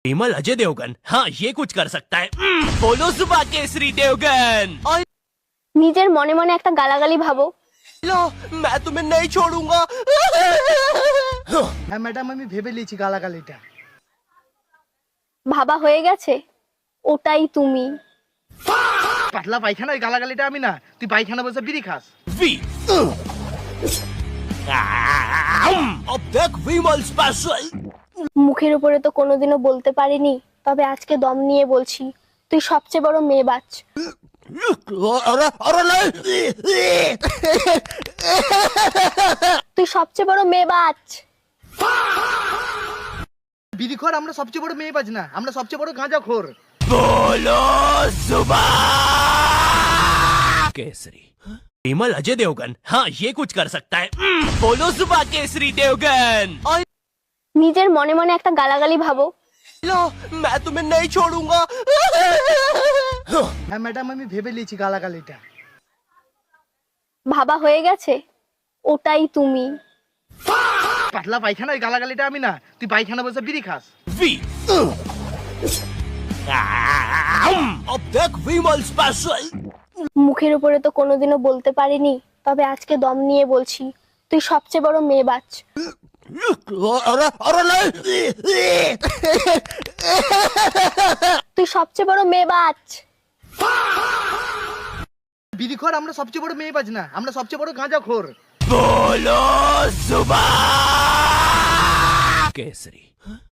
विमल अजय देवगन, हाँ ये कुछ कर सकता है। बोलो सुबह केसरी देवगन। নিজের মনে মনে একটা গালাগালি ভাবো। लो, मैं तुम्हें नहीं छोड़ूंगा। হ্যাঁ ম্যাডাম, আমি ভেবে লিয়েছি গালাগালিটা। ভাবা হয়ে গেছে, ওটাই তুমি। পাতলা পায়খানা, ওই গালাগালিটা আমি না। তুই পায়খানা বসে বিড়ি খাস। वी अब तक विमल स्पेशल। মুখের উপরে তো কোনোদিনও বলতে পারিনি, তবে আজকে দম নিয়ে বলছি, তুই সবচেয়ে বড় মেয়েবাজ। अरे अरे नहीं। তুই সবচেয়ে বড় মেয়েবাজ। বিড়িখোর আমরা সবচেয়ে বড় মেয়ে বাজ না, আমরা সবচেয়ে বড় গাঁজাখোর। बोलो सुबह केसरी। विमल अजय देवगन, हाँ ये कुछ कर सकता है। बोलो सुबह केसरी देवगन। নিজের মনে মনে একটা গালাগালি ভাবো। लो, मैं तुम्हें नहीं छोड़ूंगा। হ্যাঁ ম্যাডাম, আমি ভেবে লিয়েছি গালাগালিটা। ভাবা হয়ে গেছে, ওটাই তুমি। পাতলা পায়খানা, ওই গালাগালিটা আমি না। তুই পায়খানা বসে বিড়ি খাস। वी अब तक विमल स्पेशल। মুখের উপরে তো কোনোদিনও বলতে পারিনি, তবে আজকে দম নিয়ে বলছি, তুই সবচেয়ে বড় মেয়েবাজ। अरे अरे नहीं। তুই সবচেয়ে বড় মেয়েবাজ। বিড়িখোর আমরা সবচেয়ে বড় মেয়ে বাজ না, আমরা সবচেয়ে বড় গাঁজাখোর। बोलो सुबह केसरी।